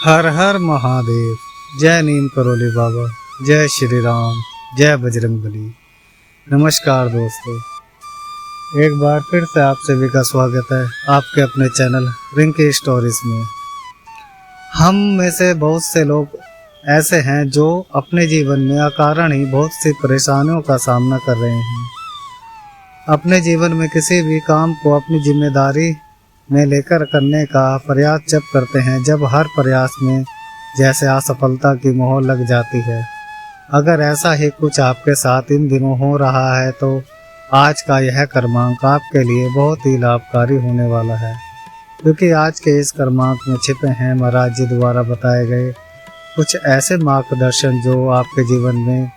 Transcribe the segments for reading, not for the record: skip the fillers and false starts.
हर हर महादेव। जय नीम करोली बाबा। जय श्री राम। जय बजरंगबली। नमस्कार दोस्तों, एक बार फिर से आप सभी का स्वागत है आपके अपने चैनल रिंकी स्टोरीज में। हम में से बहुत से लोग ऐसे हैं जो अपने जीवन में अकारण ही बहुत सी परेशानियों का सामना कर रहे हैं। अपने जीवन में किसी भी काम को अपनी जिम्मेदारी में लेकर करने का प्रयास जब करते हैं, जब हर प्रयास में जैसे असफलता की मोहर लग जाती है। अगर ऐसा ही कुछ आपके साथ इन दिनों हो रहा है तो आज का यह कर्मांक आपके लिए बहुत ही लाभकारी होने वाला है, क्योंकि आज के इस कर्मांक में छिपे हैं महाराज जी द्वारा बताए गए कुछ ऐसे मार्गदर्शन जो आपके जीवन में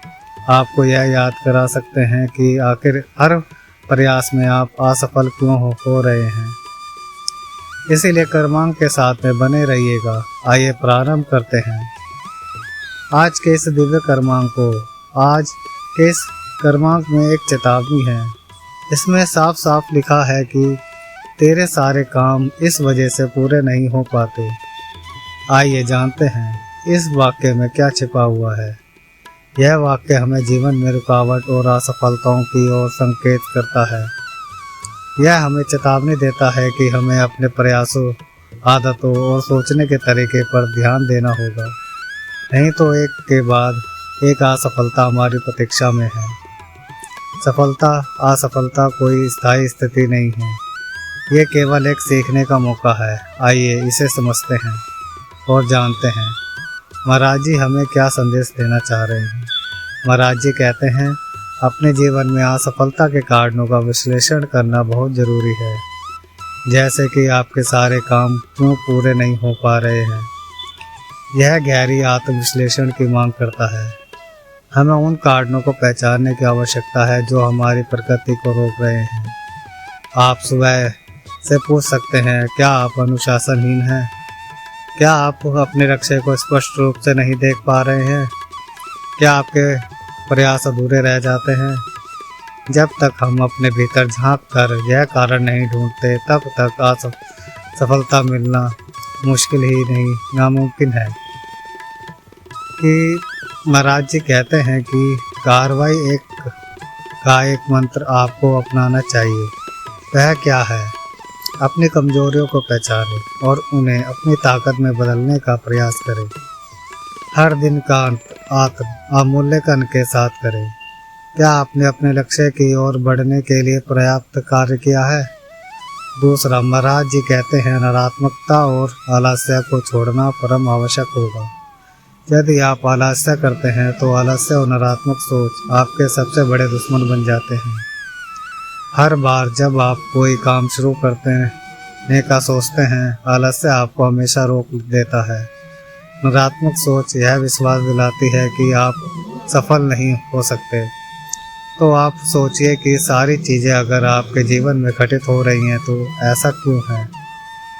आपको यह याद करा सकते हैं कि आखिर हर प्रयास में आप असफल क्यों हो रहे हैं। इसीलिए कर्मांक के साथ में बने रहिएगा। आइए प्रारंभ करते हैं आज के इस दिव्य कर्मांक को। आज के इस कर्मांक में एक चेतावनी है। इसमें साफ साफ लिखा है कि तेरे सारे काम इस वजह से पूरे नहीं हो पाते। आइए जानते हैं इस वाक्य में क्या छिपा हुआ है। यह वाक्य हमें जीवन में रुकावट और असफलताओं की ओर संकेत करता है। यह हमें चेतावनी देता है कि हमें अपने प्रयासों, आदतों और सोचने के तरीके पर ध्यान देना होगा, नहीं तो एक के बाद एक असफलता हमारी प्रतीक्षा में है। सफलता असफलता कोई स्थायी स्थिति नहीं है, ये केवल एक सीखने का मौका है। आइए इसे समझते हैं और जानते हैं महाराज जी हमें क्या संदेश देना चाह रहे हैं। महाराज जी कहते हैं अपने जीवन में असफलता के कारणों का विश्लेषण करना बहुत ज़रूरी है, जैसे कि आपके सारे काम क्यों पूरे नहीं हो पा रहे हैं। यह गहरी आत्मविश्लेषण की मांग करता है। हमें उन कारणों को पहचानने की आवश्यकता है जो हमारी प्रगति को रोक रहे हैं। आप सुबह से पूछ सकते हैं, क्या आप अनुशासनहीन हैं? क्या आप अपने लक्ष्य को स्पष्ट रूप से नहीं देख पा रहे हैं? क्या आपके प्रयास अधूरे रह जाते हैं? जब तक हम अपने भीतर झांक कर यह कारण नहीं ढूंढते, तब तक सफलता मिलना मुश्किल ही नहीं नामुमकिन है। कि महाराज जी कहते हैं कि कार्रवाई का एक मंत्र आपको अपनाना चाहिए। वह क्या है? अपनी कमजोरियों को पहचानें और उन्हें अपनी ताकत में बदलने का प्रयास करें। हर दिन का अवमूल्यन के साथ करें। क्या आपने अपने लक्ष्य की ओर बढ़ने के लिए पर्याप्त कार्य किया है? दूसरा, महाराज जी कहते हैं नकारात्मकता और आलस्य को छोड़ना परम आवश्यक होगा। यदि आप आलस्य करते हैं तो आलस्य और नकारात्मक सोच आपके सबसे बड़े दुश्मन बन जाते हैं। हर बार जब आप कोई काम शुरू करने का सोचते हैं, आलस्य आपको हमेशा रोक देता है। नकारात्मक सोच यह विश्वास दिलाती है कि आप सफल नहीं हो सकते। तो आप सोचिए कि सारी चीज़ें अगर आपके जीवन में घटित हो रही हैं तो ऐसा क्यों है?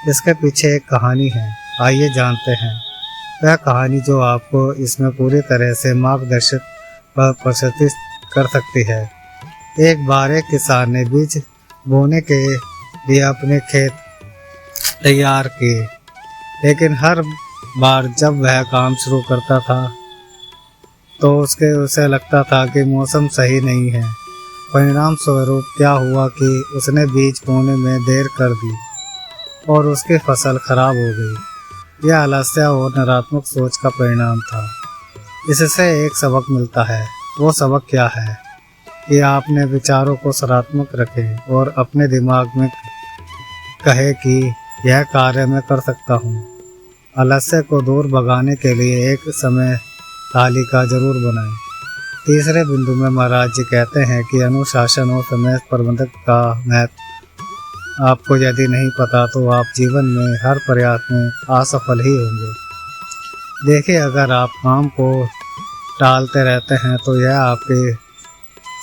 इसके पीछे एक कहानी है। आइए जानते हैं वह कहानी जो आपको इसमें पूरी तरह से मार्गदर्शित प्रदर्शित कर सकती है। एक बार एक किसान ने बीज बोने के लिए अपने खेत तैयार किए, लेकिन हर बार जब वह काम शुरू करता था तो उसे लगता था कि मौसम सही नहीं है। परिणाम स्वरूप क्या हुआ कि उसने बीज बोने में देर कर दी और उसकी फसल खराब हो गई। यह आलस्य और नकारात्मक सोच का परिणाम था। इससे एक सबक मिलता है। वो सबक क्या है? कि आपने विचारों को सकारात्मक रखें और अपने दिमाग में कहे कि यह कार्य मैं कर सकता हूँ। आलस्य को दूर भगाने के लिए एक समय तालिका जरूर बनाएं। तीसरे बिंदु में महाराज जी कहते हैं कि अनुशासन और समय प्रबंधन का महत्व आपको यदि नहीं पता तो आप जीवन में हर प्रयास में असफल ही होंगे। देखिए, अगर आप काम को टालते रहते हैं तो यह आपके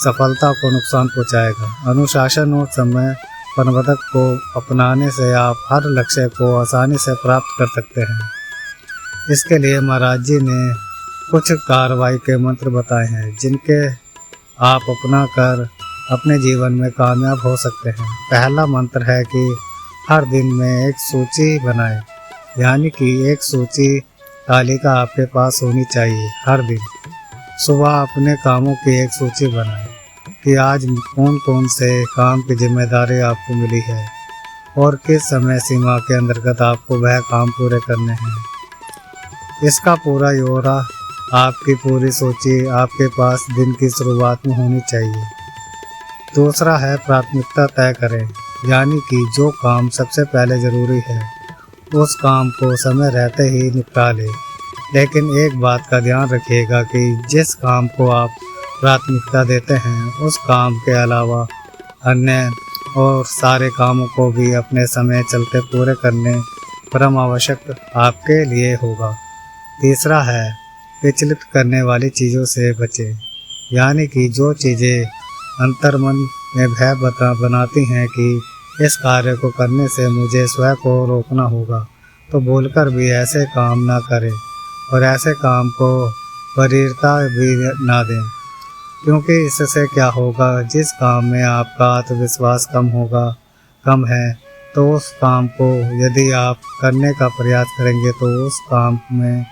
सफलता को नुकसान पहुंचाएगा। अनुशासन और समय प्रबंधन को अपनाने से आप हर लक्ष्य को आसानी से प्राप्त कर सकते हैं। इसके लिए महाराज जी ने कुछ कार्रवाई के मंत्र बताए हैं जिनके आप अपना कर अपने जीवन में कामयाब हो सकते हैं। पहला मंत्र है कि हर दिन में एक सूची बनाएं, यानी कि एक सूची तालिका आपके पास होनी चाहिए। हर दिन सुबह अपने कामों की एक सूची बनाएं कि आज कौन कौन से काम की जिम्मेदारी आपको मिली है और किस समय सीमा के अंतर्गत आपको वह काम पूरे करने हैं। इसका पूरा ब्यौरा, आपकी पूरी सूची आपके पास दिन की शुरुआत में होनी चाहिए। दूसरा है प्राथमिकता तय करें, यानी कि जो काम सबसे पहले ज़रूरी है उस काम को समय रहते ही निपटा लें। लेकिन एक बात का ध्यान रखिएगा कि जिस काम को आप प्राथमिकता देते हैं उस काम के अलावा अन्य और सारे कामों को भी अपने समय चलते पूरे करने परम आवश्यक आपके लिए होगा। तीसरा है विचलित करने वाली चीज़ों से बचें, यानी कि जो चीज़ें अंतर्मन में भय बनाती हैं कि इस कार्य को करने से मुझे स्वयं को रोकना होगा, तो बोलकर भी ऐसे काम ना करें और ऐसे काम को वरीयता भी ना दें, क्योंकि इससे क्या होगा, जिस काम में आपका आत्मविश्वास कम है तो उस काम को यदि आप करने का प्रयास करेंगे तो उस काम में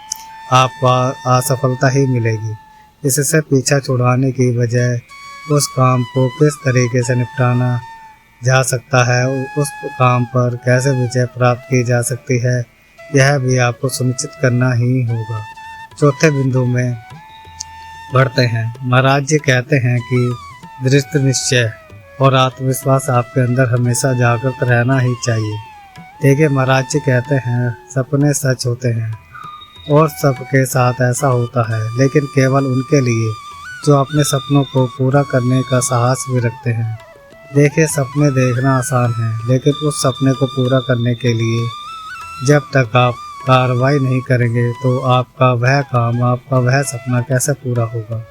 आपको असफलता ही मिलेगी। इससे पीछा छुड़ाने की बजाय उस काम को किस तरीके से निपटाना जा सकता है, उस काम पर कैसे विजय प्राप्त की जा सकती है, यह भी आपको सुनिश्चित करना ही होगा। चौथे बिंदु में बढ़ते हैं। महाराज जी कहते हैं कि दृढ़ निश्चय और आत्मविश्वास आपके अंदर हमेशा जागृत रहना ही चाहिए। देखिए, महाराज जी कहते हैं सपने सच होते हैं और सबके साथ ऐसा होता है, लेकिन केवल उनके लिए जो अपने सपनों को पूरा करने का साहस भी रखते हैं। देखिए, सपने देखना आसान है, लेकिन उस सपने को पूरा करने के लिए जब तक आप कार्रवाई नहीं करेंगे तो आपका वह काम, आपका वह सपना कैसे पूरा होगा।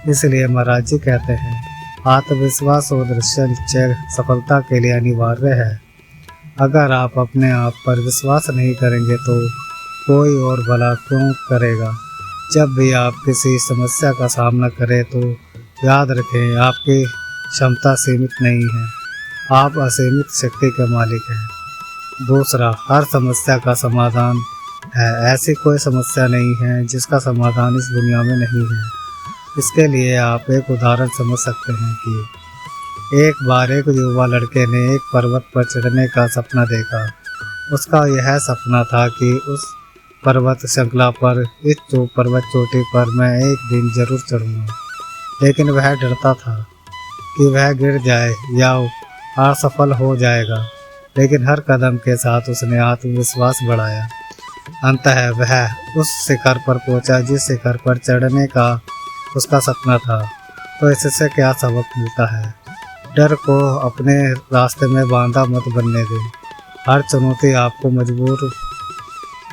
इसलिए महाराज जी कहते हैं आत्मविश्वास और दृढ़ निश्चय सफलता के लिए अनिवार्य है। अगर आप अपने आप पर विश्वास नहीं करेंगे तो कोई और भला क्यों करेगा। जब भी आप किसी समस्या का सामना करें तो याद रखें आपकी क्षमता सीमित नहीं है, आप असीमित शक्ति के मालिक हैं। दूसरा, हर समस्या का समाधान है। ऐसी कोई समस्या नहीं है जिसका समाधान इस दुनिया में नहीं है। इसके लिए आप एक उदाहरण समझ सकते हैं कि एक बार एक युवा लड़के ने एक पर्वत पर चढ़ने का सपना देखा। उसका यह सपना था कि उस पर्वत श्रृंखला पर, इस पर्वत चोटी पर मैं एक दिन जरूर चढ़ूँगा। लेकिन वह डरता था कि वह गिर जाए या असफल हो जाएगा। लेकिन हर कदम के साथ उसने आत्मविश्वास बढ़ाया। अंततः वह उस शिखर पर पहुंचा जिस शिखर पर चढ़ने का उसका सपना था। तो इससे क्या सबक मिलता है? डर को अपने रास्ते में बांधा मत बनने दें। हर चुनौती आपको मजबूर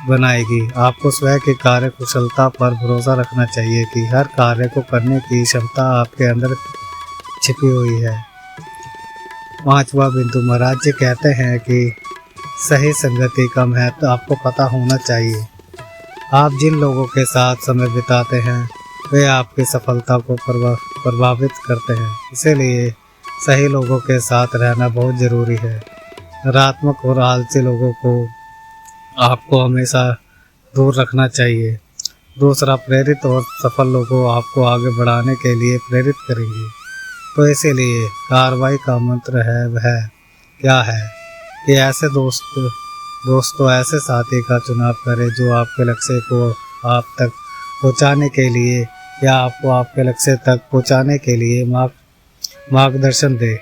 बनाएगी। आपको स्वयं की कार्य कुशलता पर भरोसा रखना चाहिए कि हर कार्य को करने की क्षमता आपके अंदर छिपी हुई है। पांचवा बिंदु, महाराज जी कहते हैं कि सही संगति का महत्व आपको पता होना चाहिए। आप जिन लोगों के साथ समय बिताते हैं वे आपकी सफलता को प्रभावित करते हैं। इसीलिए सही लोगों के साथ रहना बहुत ज़रूरी है। नकारात्मक और आलसी लोगों को आपको हमेशा दूर रखना चाहिए। दूसरा, प्रेरित और सफल लोगों आपको आगे बढ़ाने के लिए प्रेरित करेंगे। तो इसीलिए कार्रवाई का मंत्र है वह क्या है कि ऐसे दोस्तों ऐसे साथी का चुनाव करें जो आपके लक्ष्य को आप तक पहुंचाने के लिए या आपको आपके लक्ष्य तक पहुंचाने के लिए मार्गदर्शन दे,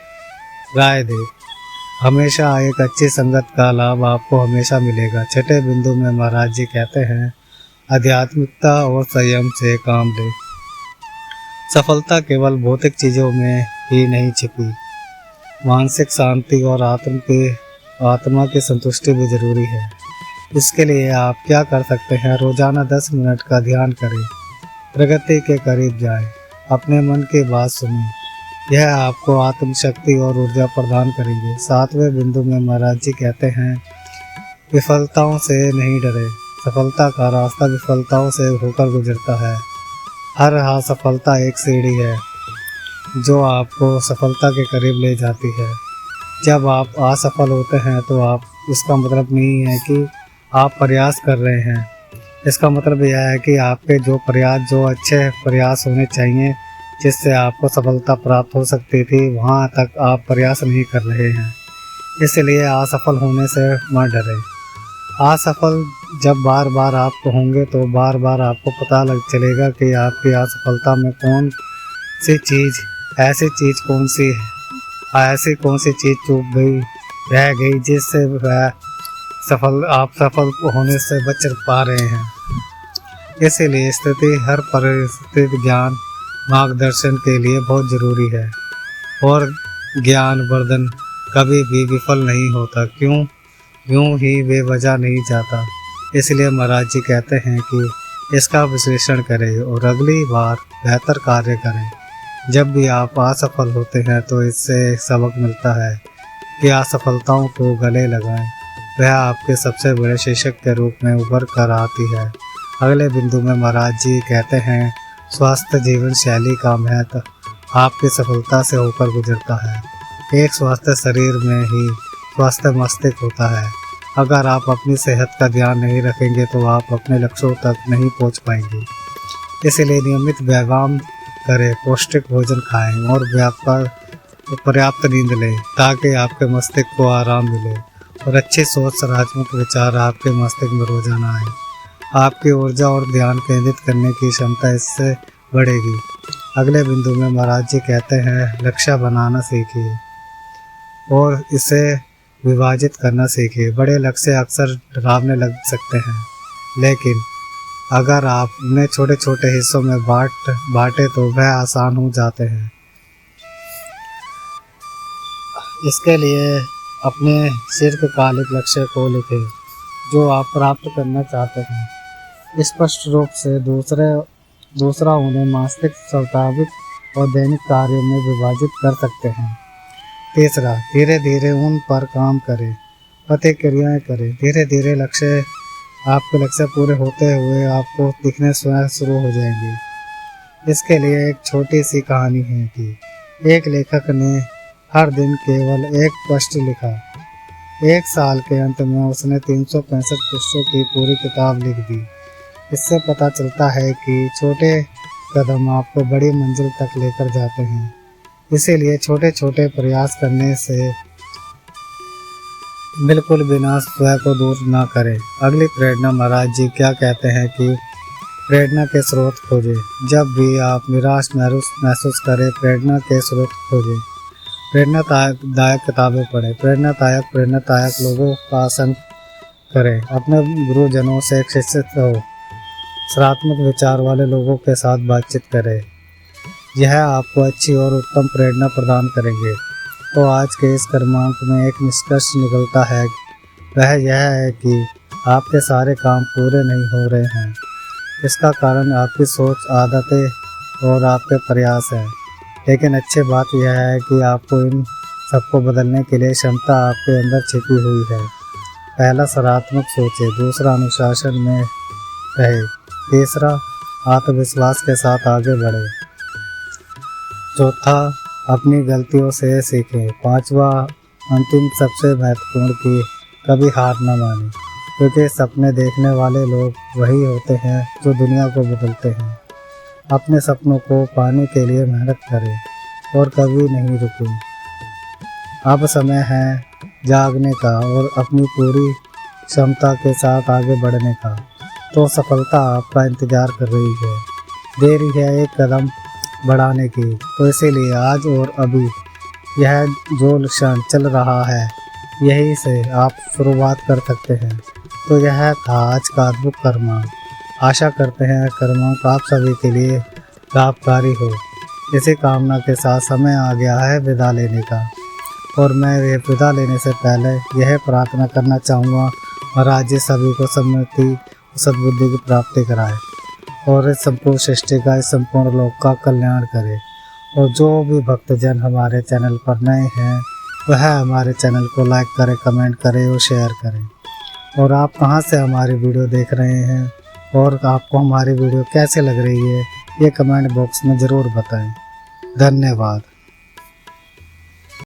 राय दे। हमेशा एक अच्छी संगत का लाभ आपको हमेशा मिलेगा। छठे बिंदु में महाराज जी कहते हैं आध्यात्मिकता और संयम से काम ले। सफलता केवल भौतिक चीज़ों में ही नहीं छिपी, मानसिक शांति और आत्मा की संतुष्टि भी जरूरी है। इसके लिए आप क्या कर सकते हैं? रोजाना 10 मिनट का ध्यान करें, प्रगति के करीब जाएं, अपने मन की बात सुनें। यह आपको आत्मशक्ति और ऊर्जा प्रदान करेंगे। 7वें बिंदु में महाराज जी कहते हैं विफलताओं से नहीं डरे। सफलता का रास्ता विफलताओं से होकर गुजरता है। हर असफलता एक सीढ़ी है जो आपको सफलता के करीब ले जाती है। जब आप असफल होते हैं तो आप इसका मतलब नहीं है कि आप प्रयास कर रहे हैं। इसका मतलब यह है कि आपके जो अच्छे प्रयास होने चाहिए जिससे आपको सफलता प्राप्त हो सकती थी, वहाँ तक आप प्रयास नहीं कर रहे हैं। इसलिए असफल होने से मत डरें। असफल जब बार बार आप होंगे तो बार बार आपको पता लग चलेगा कि आपकी असफलता में ऐसी कौन सी चीज़ चूक गई, रह गई, जिससे आप सफल होने से बच पा रहे हैं। इसीलिए हर परिस्थिति ज्ञान मार्गदर्शन के लिए बहुत ज़रूरी है और ज्ञान वर्धन कभी भी विफल नहीं होता, यूं ही बेवजह नहीं जाता। इसलिए महाराज जी कहते हैं कि इसका विश्लेषण करें और अगली बार बेहतर कार्य करें। जब भी आप असफल होते हैं तो इससे सबक मिलता है कि असफलताओं को गले लगाएं, वह आपके सबसे बड़े शिक्षक के रूप में उभर कर आती है। अगले बिंदु में महाराज जी कहते हैं स्वस्थ जीवन शैली का महत्व आपकी सफलता से होकर गुजरता है। एक स्वस्थ शरीर में ही स्वस्थ मस्तिष्क होता है। अगर आप अपनी सेहत का ध्यान नहीं रखेंगे तो आप अपने लक्ष्यों तक नहीं पहुंच पाएंगे। इसलिए नियमित व्यायाम करें, पौष्टिक भोजन खाएं और पर्याप्त नींद लें ताकि आपके मस्तिष्क को आराम मिले और अच्छी सोच सकारात्मक विचार आपके मस्तिष्क में रोजाना आए। आपकी ऊर्जा और ध्यान केंद्रित करने की क्षमता इससे बढ़ेगी। अगले बिंदु में महाराज जी कहते हैं लक्ष्य बनाना सीखिए और इसे विभाजित करना सीखिए। बड़े लक्ष्य अक्सर डरावने लग सकते हैं, लेकिन अगर आप उन्हें छोटे छोटे हिस्सों में बांटे तो वह आसान हो जाते हैं। इसके लिए अपने दीर्घकालिक लक्ष्य को लिखें जो आप प्राप्त करना चाहते हैं। स्पष्ट रूप से दूसरा उन्हें मासिक, साप्ताहिक और दैनिक कार्यों में विभाजित कर सकते हैं। तीसरा, धीरे धीरे उन पर काम करें, प्रतिक्रियाएं करें। धीरे धीरे आपके लक्ष्य पूरे होते हुए आपको दिखने स्वयं शुरू हो जाएंगे। इसके लिए एक छोटी सी कहानी है कि एक लेखक ने हर दिन केवल एक पृष्ठ लिखा। एक साल के अंत में उसने 365 पृष्ठों की पूरी किताब लिख दी। इससे पता चलता है कि छोटे कदम आपको बड़ी मंजिल तक लेकर जाते हैं। इसीलिए छोटे छोटे प्रयास करने से बिल्कुल बिना स्वयं को दूर ना करें। अगली प्रेरणा महाराज जी क्या कहते हैं कि प्रेरणा के स्रोत खोजें। जब भी आप निराश महसूस करें, प्रेरणा के स्रोत खोजें। प्रेरणादायक किताबें पढ़ें, प्रेरणादायक लोगों का संग करें, अपने गुरुजनों से शिक्षित हो, सकारात्मक विचार वाले लोगों के साथ बातचीत करें। यह आपको अच्छी और उत्तम प्रेरणा प्रदान करेंगे। तो आज के इस क्रमांक में एक निष्कर्ष निकलता है, वह यह है कि आपके सारे काम पूरे नहीं हो रहे हैं। इसका कारण आपकी सोच, आदतें और आपके प्रयास हैं। लेकिन अच्छी बात यह है कि आपको इन सबको बदलने के लिए क्षमता आपके अंदर छिपी हुई है। पहला, सकारात्मक सोचें। दूसरा, अनुशासन में रहे। तीसरा, आत्मविश्वास के साथ आगे बढ़े। चौथा, अपनी गलतियों से सीखें। पांचवा, अंतिम सबसे महत्वपूर्ण कि कभी हार न मानें, क्योंकि सपने देखने वाले लोग वही होते हैं जो दुनिया को बदलते हैं। अपने सपनों को पाने के लिए मेहनत करें और कभी नहीं रुकें। अब समय है जागने का और अपनी पूरी क्षमता के साथ आगे बढ़ने का। तो सफलता आपका इंतजार कर रही है। देरी है एक कदम बढ़ाने की। तो इसीलिए आज और अभी यह जो क्षण चल रहा है, यही से आप शुरुआत कर सकते हैं। तो यह था आज का अद्भुत क्रमांक। आशा करते हैं क्रमांक आप सभी के लिए लाभकारी हो। इसी कामना के साथ समय आ गया है विदा लेने का, और मैं ये विदा लेने से पहले यह प्रार्थना करना चाहूँगा, महाराज जी सभी को सम्मति सद्बुद्धि की प्राप्ति कराए और इस संपूर्ण सृष्टि का, इस संपूर्ण लोक का कल्याण करे। और जो भी भक्तजन हमारे चैनल पर नए हैं वह हमारे चैनल को लाइक करें, कमेंट करें और शेयर करें। और आप कहाँ से हमारी वीडियो देख रहे हैं और आपको हमारी वीडियो कैसे लग रही है, ये कमेंट बॉक्स में ज़रूर बताएं। धन्यवाद।